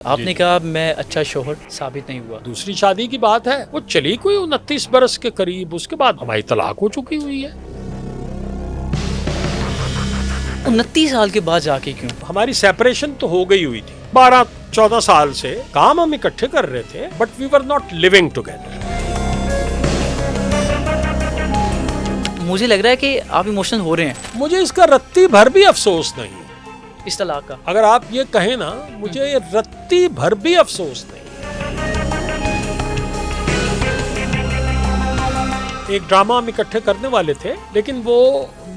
आपने कहा मैं अच्छा शोहर साबित नहीं हुआ। दूसरी शादी की बात है, वो चली कोई 29 बरस के करीब, उसके बाद हमारी तलाक हो चुकी हुई है। 29 साल के बाद जाके क्यों? हमारी सेपरेशन तो हो गई हुई थी 12-14 साल से। काम हम इकट्ठे कर रहे थे, but we were not living together. मुझे लग रहा है कि आप इमोशनल हो रहे हैं मुझे इसका रत्ती भर भी अफसोस नहीं। इस तलाक का। अगर आप ये कहें ना, मुझे ये रत्ती भर भी अफसोस नहीं। एक ड्रामा हम इकट्ठे करने वाले थे, लेकिन वो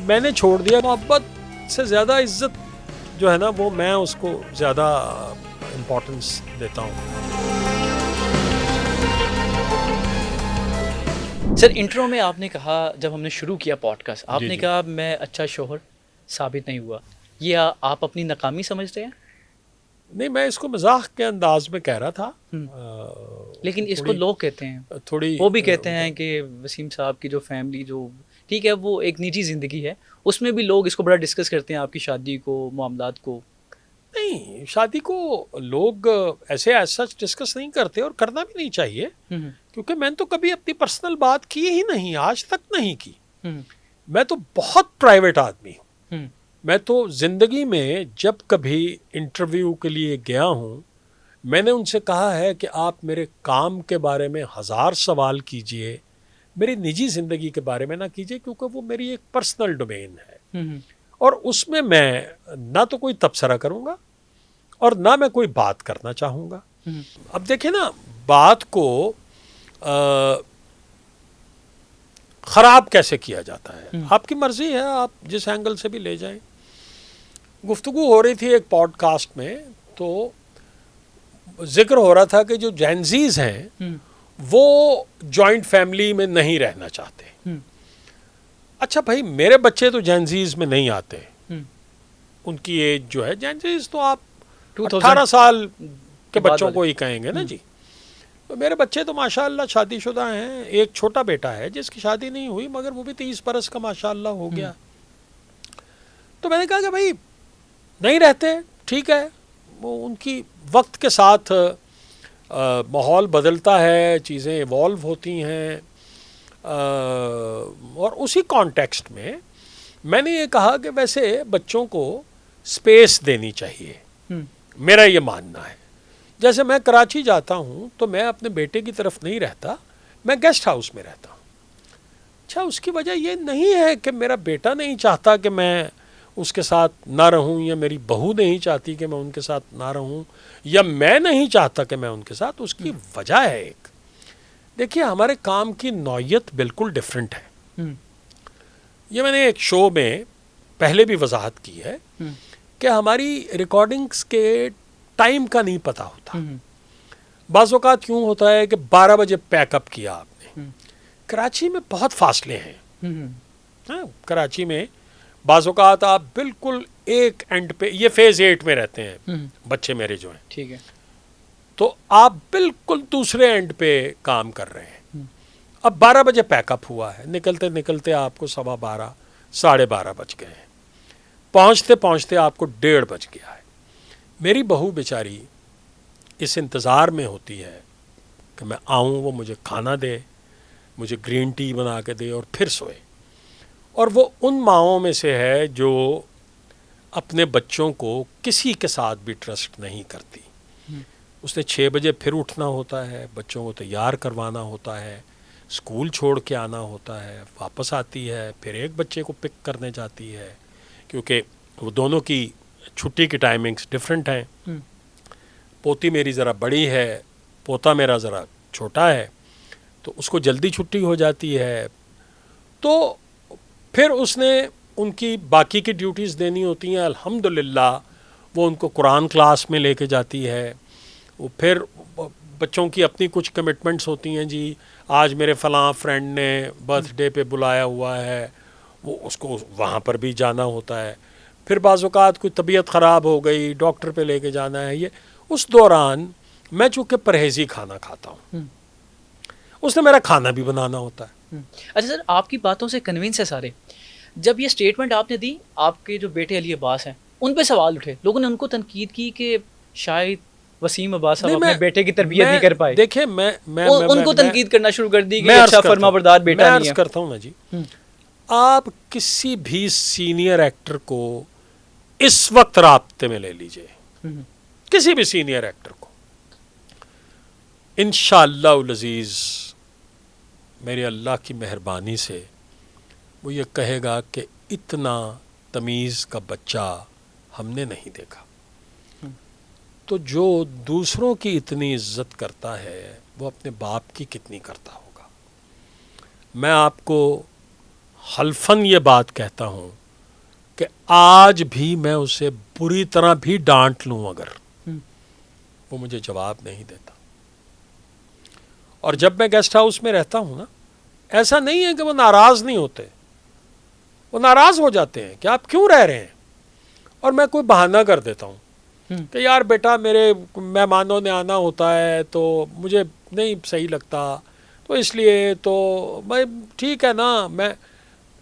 मैंने छोड़ दिया। मोहब्बत से ज्यादा इज्जत जो है ना, वो मैं उसको ज्यादा इम्पोर्टेंस देता हूँ। सर, इंट्रो में आपने कहा, जब हमने शुरू किया पॉडकास्ट, आपने जी। कहा मैं अच्छा शोहर साबित नहीं हुआ। ये आप अपनी नाकामी समझते हैं? नहीं, मैं इसको मजाक के अंदाज में कह रहा था। लेकिन इसको लोग कहते हैं, थोड़ी वो भी कहते हैं कि वसीम साहब की जो फैमिली, जो ठीक है वो एक निजी ज़िंदगी है, उसमें भी लोग इसको बड़ा डिस्कस करते हैं, आपकी शादी को, मामलात को। नहीं, शादी को लोग ऐसे सच डिस्कस नहीं करते, और करना भी नहीं चाहिए, क्योंकि मैंने तो कभी अपनी पर्सनल बात की ही नहीं, आज तक नहीं की। मैं तो बहुत प्राइवेट आदमी हूँ। मैं तो जिंदगी में जब कभी इंटरव्यू के लिए गया हूँ, मैंने उनसे कहा है कि आप मेरे काम के बारे में 1000 सवाल कीजिए, मेरी निजी जिंदगी के बारे में ना कीजिए, क्योंकि वो मेरी एक पर्सनल डोमेन है। और उसमें मैं ना तो कोई तबसरा करूँगा और ना मैं कोई बात करना चाहूँगा। अब देखिए ना, बात को ख़राब कैसे किया जाता है, आपकी मर्ज़ी है, आप जिस एंगल से भी ले जाएं। गुफ्तगू हो रही थी एक पॉडकास्ट में, तो जिक्र हो रहा था कि जो जेनजीज हैं वो जॉइंट फैमिली में नहीं रहना चाहते। अच्छा भाई, मेरे बच्चे तो जेनजीज में नहीं आते। उनकी एज जो है, जेनजीज तो आप 18 साल के बच्चों को ही कहेंगे ना जी। तो मेरे बच्चे तो माशाअल्लाह शादीशुदा हैं। एक छोटा बेटा है जिसकी शादी नहीं हुई, मगर वो भी 30 बरस का माशाअल्लाह हो गया। तो मैंने कहा कि भाई नहीं रहते, ठीक है, वो उनकी वक्त के साथ माहौल बदलता है, चीज़ें इवॉल्व होती हैं। और उसी कॉन्टेक्स्ट में मैंने ये कहा कि वैसे बच्चों को स्पेस देनी चाहिए, मेरा ये मानना है। जैसे मैं कराची जाता हूँ तो मैं अपने बेटे की तरफ नहीं रहता, मैं गेस्ट हाउस में रहता हूँ। अच्छा, उसकी वजह ये नहीं है कि मेरा बेटा नहीं चाहता कि मैं उसके साथ ना रहूं, या मेरी बहू नहीं चाहती कि मैं उनके साथ ना रहूं, या मैं नहीं चाहता कि मैं उनके साथ। उसकी वजह है एक, देखिए हमारे काम की नौयत बिल्कुल डिफरेंट है। ये मैंने एक शो में पहले भी वजाहत की है कि हमारी रिकॉर्डिंग्स के टाइम का नहीं पता होता। बाज़ औक़ात क्यों होता है कि 12 बजे पैकअप किया आपने, कराची में बहुत फासले हैं। कराची में बाज़ औक़ात आप बिल्कुल एक एंड पे, ये फेज़ 8 में रहते हैं बच्चे मेरे जो हैं, ठीक है, तो आप बिल्कुल दूसरे एंड पे काम कर रहे हैं। अब 12 बजे पैकअप हुआ है, निकलते निकलते आपको 12:15 12:30 बज गए हैं, पहुँचते पहुँचते आपको 1:30 बज गया है। मेरी बहू बेचारी इस इंतज़ार में होती है कि मैं आऊँ, वो मुझे खाना दे, मुझे ग्रीन टी बना के दे और फिर सोए। और वो उन माँओं में से है जो अपने बच्चों को किसी के साथ भी ट्रस्ट नहीं करती। उसने 6 बजे फिर उठना होता है, बच्चों को तैयार करवाना होता है, स्कूल छोड़ के आना होता है, वापस आती है, फिर एक बच्चे को पिक करने जाती है, क्योंकि वो दोनों की छुट्टी की टाइमिंग्स डिफरेंट हैं। पोती मेरी ज़रा बड़ी है, पोता मेरा ज़रा छोटा है, तो उसको जल्दी छुट्टी हो जाती है। तो फिर उसने उनकी बाकी की ड्यूटीज़ देनी होती हैं। अल्हम्दुलिल्लाह वो उनको कुरान क्लास में लेके जाती है। वो फिर बच्चों की अपनी कुछ कमिटमेंट्स होती हैं, जी आज मेरे फ़लाँ फ्रेंड ने बर्थडे पे बुलाया हुआ है, वो उसको वहाँ पर भी जाना होता है। फिर बाज़ औक़ात कोई तबीयत ख़राब हो गई, डॉक्टर पे लेके जाना है। ये उस दौरान मैं चूँकि परहेज़ी खाना खाता हूँ, उसने मेरा खाना भी बनाना होता है। अच्छा सर, आपकी बातों से कन्विंस है सारे। जब ये स्टेटमेंट आपने दी, आपके जो बेटे अली अब्बास हैं, उन पे सवाल उठे, लोगों ने उनको तनकीद की कि शायद वसीम अब्बास साहब नहीं, अपने मैं- बेटे की तरबियत नहीं कर पाए, देखिए उनको तनकीद करना शुरू कर दी कि मैं अच्छा फरमाबरदार बेटा नहीं अर्ज है। करता हूँ ना जी, आप किसी भी सीनियर एक्टर को इस वक्त राब्ते में ले लीजिए, किसी भी सीनियर एक्टर को, इंशाअल्लाह उल अजीज मेरे अल्लाह की मेहरबानी से वो ये कहेगा कि इतना तमीज़ का बच्चा हमने नहीं देखा। तो जो दूसरों की इतनी इज्जत करता है वो अपने बाप की कितनी करता होगा। मैं आपको हल्फन ये बात कहता हूँ कि आज भी मैं उसे बुरी तरह भी डांट लूँ अगर वो मुझे जवाब नहीं देता। और जब मैं गेस्ट हाउस में रहता हूँ ना, ऐसा नहीं है कि वो नाराज़ नहीं होते, वो नाराज़ हो जाते हैं कि आप क्यों रह रहे हैं, और मैं कोई बहाना कर देता हूँ कि यार बेटा मेरे मेहमानों ने आना होता है तो मुझे नहीं सही लगता, तो इसलिए तो मैं ठीक है ना, मैं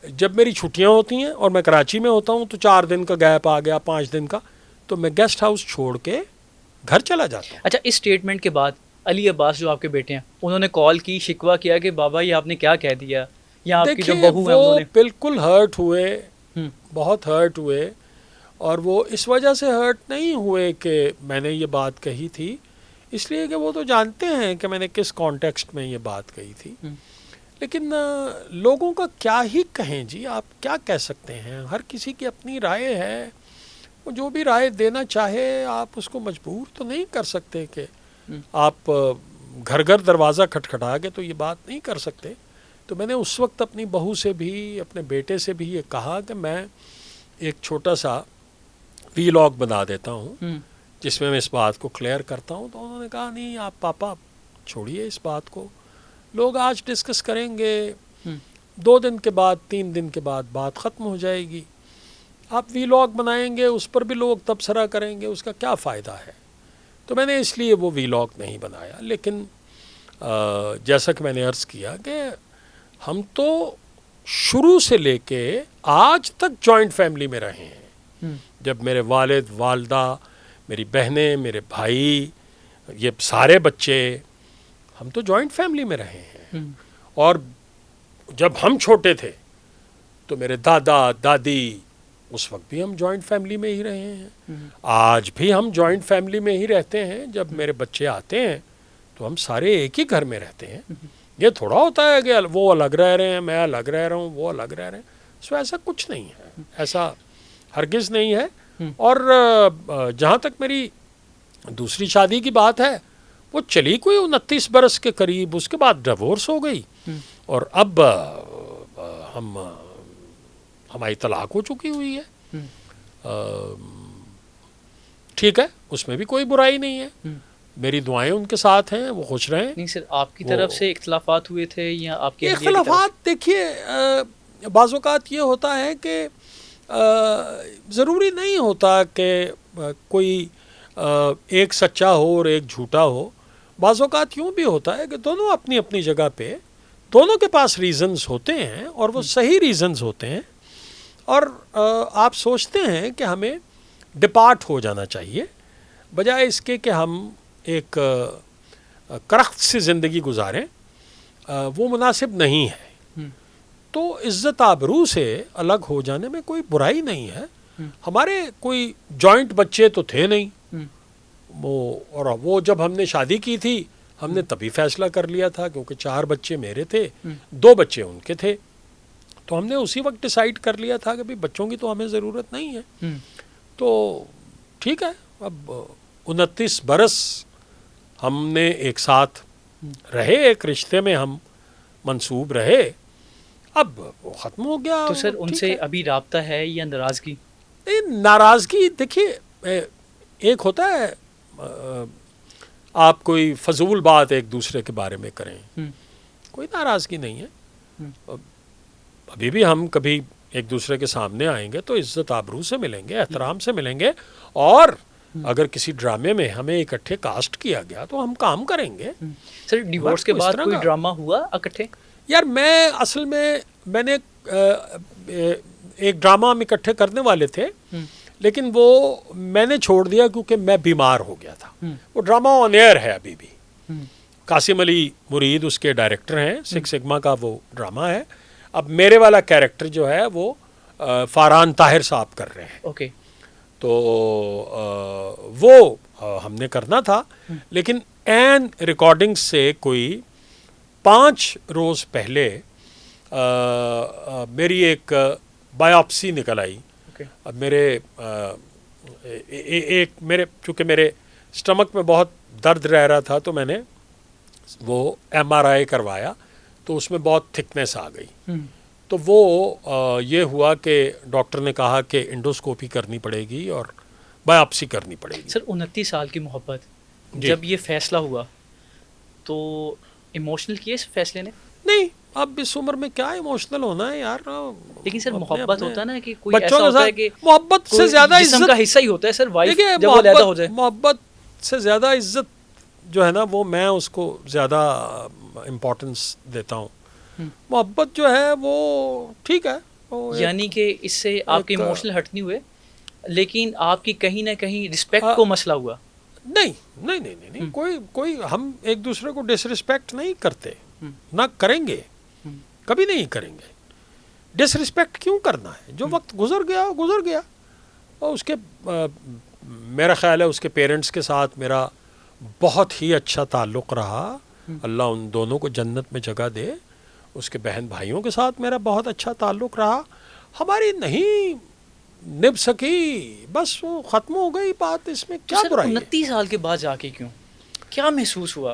जब मेरी छुट्टियां होती हैं और मैं कराची में होता हूं तो 4 दिन का गैप आ गया, 5 दिन का, तो मैं गेस्ट हाउस छोड़ के घर चला जाता हूं। अच्छा, इस स्टेटमेंट के बाद अली अब्बास जो आपके बेटे हैं, उन्होंने कॉल की, शिकवा किया कि बाबा ये आपने क्या कह दिया, या आपकी जो देखिए बहू है वो उन्होंने? बिल्कुल हर्ट हुए, बहुत हर्ट हुए, और वो इस वजह से हर्ट नहीं हुए कि मैंने ये बात कही थी, इसलिए कि वो तो जानते हैं कि मैंने किस कॉन्टेक्स्ट में ये बात कही थी। लेकिन लोगों का क्या ही कहें जी, आप क्या कह सकते हैं, हर किसी की अपनी राय है, वो जो भी राय देना चाहे आप उसको मजबूर तो नहीं कर सकते कि आप घर घर दरवाज़ा खटखटा के तो ये बात नहीं कर सकते। तो मैंने उस वक्त अपनी बहू से भी, अपने बेटे से भी ये कहा कि मैं एक छोटा सा वीलॉग बना देता हूँ जिसमें मैं इस बात को क्लियर करता हूँ। तो उन्होंने कहा नहीं आप पापा छोड़िए इस बात को, लोग आज डिस्कस करेंगे, 2 दिन के बाद 3 दिन के बाद बात ख़त्म हो जाएगी, आप वीलॉग बनाएंगे उस पर भी लोग तबसरा करेंगे, उसका क्या फ़ायदा है। तो मैंने इसलिए वो वीलॉग नहीं बनाया। लेकिन जैसा कि मैंने अर्ज़ किया कि हम तो शुरू से लेके आज तक जॉइंट फैमिली में रहे हैं। जब मेरे वालिद, वालदा, मेरी बहनें, मेरे भाई, ये सारे बच्चे, हम तो जॉइंट फैमिली में रहे हैं। और जब हम छोटे थे तो मेरे दादा दादी, उस वक्त भी हम जॉइंट फैमिली में ही रहे हैं। आज भी हम जॉइंट फैमिली में ही रहते हैं। जब मेरे बच्चे आते हैं तो हम सारे एक ही घर में रहते हैं। ये थोड़ा होता है कि वो अलग रह रहे हैं, मैं अलग रह रहा हूँ, वो अलग रह रहे हैं। सो ऐसा कुछ नहीं है, ऐसा हरगिज़ नहीं है। और जहाँ तक मेरी दूसरी शादी की बात है, वो चली कोई 29 बरस के करीब, उसके बाद डिवोर्स हो गई और अब हमारी तलाक हो चुकी हुई है। ठीक है, उसमें भी कोई बुराई नहीं है, मेरी दुआएं उनके साथ हैं, वो खुश रहें। नहीं सर, आपकी तरफ से इख्तलाफात हुए थे या आपके अहलिया की तरफ? इख्तलाफात देखिए बाज़ औक़ात ये होता है कि ज़रूरी नहीं होता कि कोई एक सच्चा हो और एक झूठा हो। बाज़ औक़ात यूँ भी होता है कि दोनों अपनी अपनी जगह पे, दोनों के पास रीज़न्स होते हैं और वो सही रीज़न्स होते हैं, और आप सोचते हैं कि हमें डिपार्ट हो जाना चाहिए बजाय इसके कि हम एक करख्त से ज़िंदगी गुजारें, वो मुनासिब नहीं है। तो इज़्ज़त आबरू से अलग हो जाने में कोई बुराई नहीं है। हमारे कोई जॉइंट बच्चे तो थे नहीं, वो जब हमने शादी की थी हमने तभी फैसला कर लिया था, क्योंकि 4 बच्चे मेरे थे, 2 बच्चे उनके थे, तो हमने उसी वक्त डिसाइड कर लिया था कि भाई बच्चों की तो हमें ज़रूरत नहीं है। तो ठीक है, अब 29 बरस हमने एक साथ रहे, एक रिश्ते में हम मंसूब रहे, अब वो ख़त्म हो गया। तो सर उनसे अभी राब्ता है या नाराज़गी? नाराज़गी देखिए, एक होता है आप कोई फजूल बात एक दूसरे के बारे में करें, कोई नाराज़गी नहीं है। अभी भी हम कभी एक दूसरे के सामने आएंगे तो इज़्ज़त आबरू से मिलेंगे, एहतराम से मिलेंगे, और अगर किसी ड्रामे में हमें इकट्ठे कास्ट किया गया तो हम काम करेंगे। सर डिवोर्स के बाद कोई ड्रामा हुआ इकट्ठे? यार मैं मैंने एक ड्रामा हम इकट्ठे करने वाले थे, लेकिन वो मैंने छोड़ दिया क्योंकि मैं बीमार हो गया था। वो ड्रामा ऑन एयर है अभी भी। कासिम अली मुरीद उसके डायरेक्टर हैं, सिक्स सिग्मा का वो ड्रामा है। अब मेरे वाला कैरेक्टर जो है वो फारहान ताहिर साहब कर रहे हैं। ओके। तो वो हमने करना था, लेकिन एन रिकॉर्डिंग से कोई 5 रोज़ पहले मेरी एक बायोप्सी निकल आई। अब मेरे एक मेरे चूँकि मेरे स्टमक में बहुत दर्द रह रहा था, तो मैंने वो MRI करवाया, तो उसमें बहुत थिकनेस आ गई। तो वो ये हुआ कि डॉक्टर ने कहा कि इंडोस्कोपी करनी पड़ेगी और बायोप्सी करनी पड़ेगी। सर 29 साल की मोहब्बत, जब ये फैसला हुआ तो इमोशनल किए इस फैसले ने? नहीं, अब इस उम्र में क्या इमोशनल होना है यार। लेकिन सर मोहब्बत होता है ना कि कोई बच्चों ऐसा होता है कि मोहब्बत से ज्यादा जिस्म का हिस्सा ही होता है सर, वाइफ देखिए, जब वो अलग हो जाए। मोहब्बत से ज्यादा इज्जत जो है ना, वो मैं उसको ज्यादा इम्पोर्टेंस देता हूँ। मोहब्बत जो है वो ठीक है, यानी कि इससे आपके इमोशनल हर्ट नहीं हुए, लेकिन आपकी कहीं ना कहीं रिस्पेक्ट को मसला हुआ? नहीं नहीं नहीं नहीं, नहीं। कोई हम एक दूसरे को डिसरिस्पेक्ट नहीं करते, ना करेंगे, कभी नहीं करेंगे। डिसरिस्पेक्ट क्यों करना है? जो वक्त गुजर गया गुजर गया। और उसके मेरा ख्याल है उसके पेरेंट्स के साथ मेरा बहुत ही अच्छा ताल्लुक़ रहा। अल्लाह उन दोनों को जन्नत में जगह दे। उसके बहन भाइयों के साथ मेरा बहुत अच्छा ताल्लुक़ रहा। हमारी नहीं निभ सकी, बस वो ख़त्म हो गई बात। इसमें क्या बुराई है? 29 साल के बाद जाके क्यों, क्या महसूस हुआ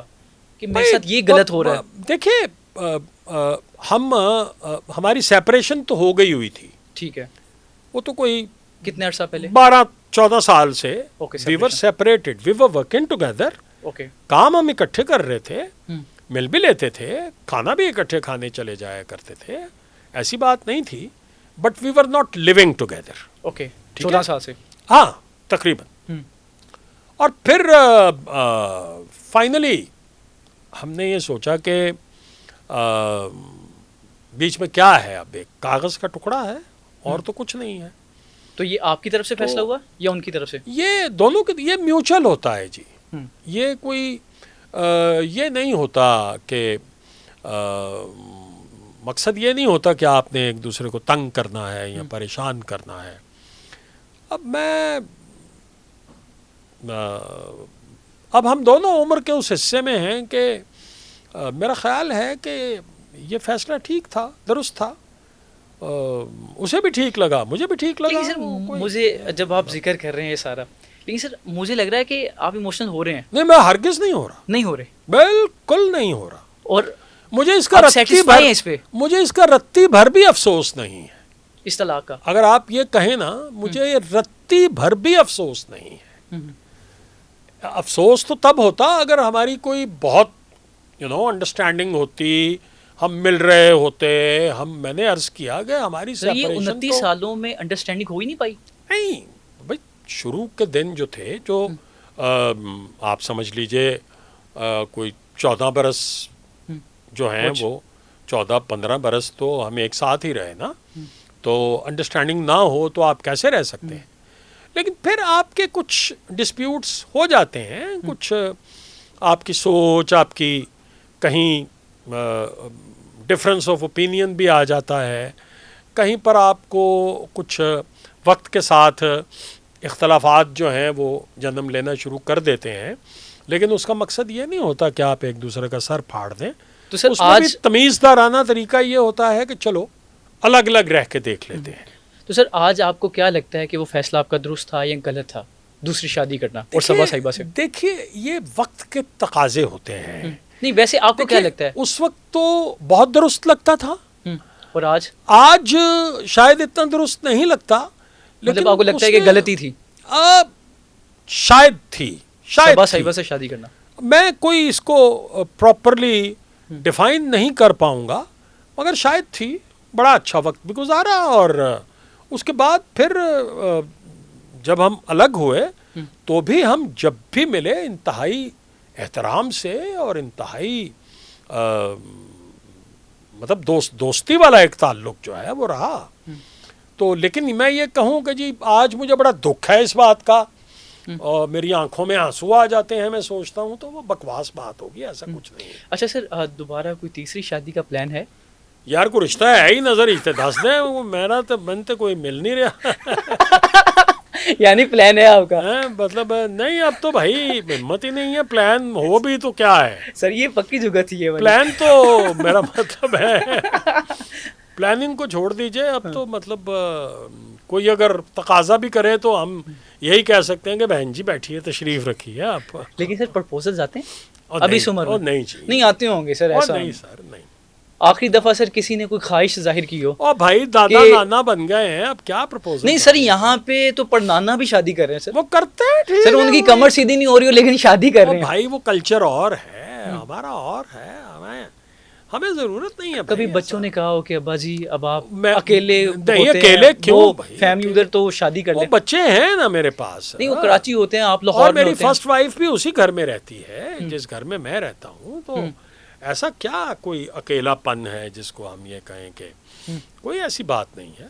कि मेरे साथ ये गलत हो रहा है? देखिए, हमारी सेपरेशन तो हो गई हुई थी, ठीक है। वो तो कोई कितने अर्सा पहले? 12-14 साल से we were separated, we were working together. Okay. काम हम इकट्ठे कर रहे थे, मिल भी लेते थे, खाना भी इकट्ठे खाने चले जाया करते थे, ऐसी बात नहीं थी। But we were not living together. Okay. 14 साल से? हाँ, तकरीबन। और फिर फाइनली हमने ये सोचा कि बीच में क्या है, अब एक कागज़ का टुकड़ा है और तो कुछ नहीं है। तो ये आपकी तरफ से फैसला हुआ या उनकी तरफ से? ये दोनों के, ये म्यूचुअल होता है जी। ये कोई ये नहीं होता कि मकसद ये नहीं होता कि आपने एक दूसरे को तंग करना है या परेशान करना है। अब हम दोनों उम्र के उस हिस्से में हैं कि मेरा ख्याल है कि ये फैसला ठीक था, दुरुस्त था। उसे भी ठीक लगा, मुझे भी ठीक लगा। सर मुझे, जब आप जिक्र कर रहे हैं ये सारा, लेकिन सर मुझे लग रहा है कि आप इमोशनल हो रहे हैं। नहीं, मैं हरगिज़ नहीं हो रहा। नहीं हो रहे? बिल्कुल नहीं हो रहा। और मुझे इसका रत्ती भर भी अफसोस नहीं है इस तलाक का। अगर आप ये कहें ना, मुझे ये रत्ती भर भी अफसोस नहीं है। अफसोस तो तब होता अगर हमारी कोई बहुत अंडरस्टैंडिंग होती, हम मिल रहे होते। मैंने अर्ज किया कि हमारी ये 29 सालों में अंडरस्टैंडिंग हो ही नहीं पाई। नहीं भाई, शुरू के दिन जो थे, जो आप समझ लीजिए कोई 14 बरस जो हैं, वो 14-15 बरस तो हम एक साथ ही रहे ना। तो अंडरस्टैंडिंग ना हो तो आप कैसे रह सकते हैं? लेकिन फिर आपके कुछ डिस्प्यूट्स हो जाते हैं, कुछ आपकी सोच, आपकी कहीं डिफरेंस ऑफ ओपिनियन भी आ जाता है, कहीं पर आपको कुछ वक्त के साथ इख्तलाफात जो हैं वो जन्म लेना शुरू कर देते हैं। लेकिन उसका मकसद ये नहीं होता कि आप एक दूसरे का सर फाड़ दें। तो सर उसमें आज भी तमीज़दाराना तरीका ये होता है कि चलो अलग अलग रह के देख लेते हैं। तो सर आज आपको क्या लगता है कि वो फैसला आपका दुरुस्त था या गलत था, दूसरी शादी करना और सबा साहिबा से? देखिए, ये वक्त के तकाजे होते हैं। नहीं, वैसे आपको क्या लगता है? उस वक्त तो बहुत दुरुस्त लगता था, और आज शायद इतना दुरुस्त नहीं लगता। लेकिन मतलब आपको लगता है कि गलती थी? शायद थी, शायद सबा साहिबा से शादी करना। मैं कोई इसको प्रॉपरली डिफाइन नहीं कर पाऊंगा, मगर शायद थी। बड़ा अच्छा वक्त भी गुजारा और उसके बाद फिर जब हम अलग हुए तो भी हम जब भी मिले इंतहाई एहतराम से और इंतहाई मतलब दोस्ती वाला एक ताल्लुक जो है वो रहा। तो लेकिन मैं ये कहूँ कि जी आज मुझे बड़ा दुख है इस बात का, और मेरी आंखों में आंसू आ जाते हैं, मैं सोचता हूँ तो वो बकवास बात होगी, ऐसा कुछ नहीं है। अच्छा सर, दोबारा कोई तीसरी शादी का प्लान है? यार कोई रिश्ता है ही नजर इतने दस दे, वो मेरा तो मन तो कोई मिल नहीं रहा। यानी प्लान है आपका? है मतलब नहीं, अब तो भाई हिम्मत ही नहीं है, प्लान हो भी तो क्या है। सर ये पक्की जुगत ही है वाली। प्लान तो मेरा मतलब है प्लानिंग को छोड़ दीजिए अब तो, मतलब कोई अगर तकाजा भी करे तो हम यही कह सकते हैं कि बहन जी बैठिए, तशरीफ रखिए आप। लेकिन सर प्रपोजल आते हैं और अभी नहीं, इस उम्र और में? नहीं चाहिए। नहीं आते होंगे सर, और ऐसा नहीं सर, नहीं। आखिरी दफा सर किसी ने कोई ख्वाहिश जाहिर की हो? और भाई दादा कि- नाना बन गए हैं, अब क्या प्रपोजल? नहीं सर, यहाँ पे तो परनाना भी शादी कर रहे हैं सर। वो करते हैं, ठीक सर है, उनकी वो- कमर सीधी नहीं हो रही हो लेकिन शादी कर और रहे हैं। भाई वो कल्चर और है, हमारा और है, हमें जरूरत नहीं है कभी भाई बच्चों ने कहा हो कि अब्बा जी अब आप मैं- अकेले नहीं, होते अकेले हैं, क्यों वो भाई, फैमिली अकेले। उधर तो शादी कर वो ले। बच्चे हैं ना मेरे पास। नहीं वो कराची होते हैं, आप लाहौर और में मेरी होते हैं। फर्स्ट वाइफ भी उसी घर में रहती है जिस घर में मैं रहता हूँ, तो ऐसा क्या कोई अकेलापन है जिसको हम ये कहें कि कोई ऐसी बात नहीं है।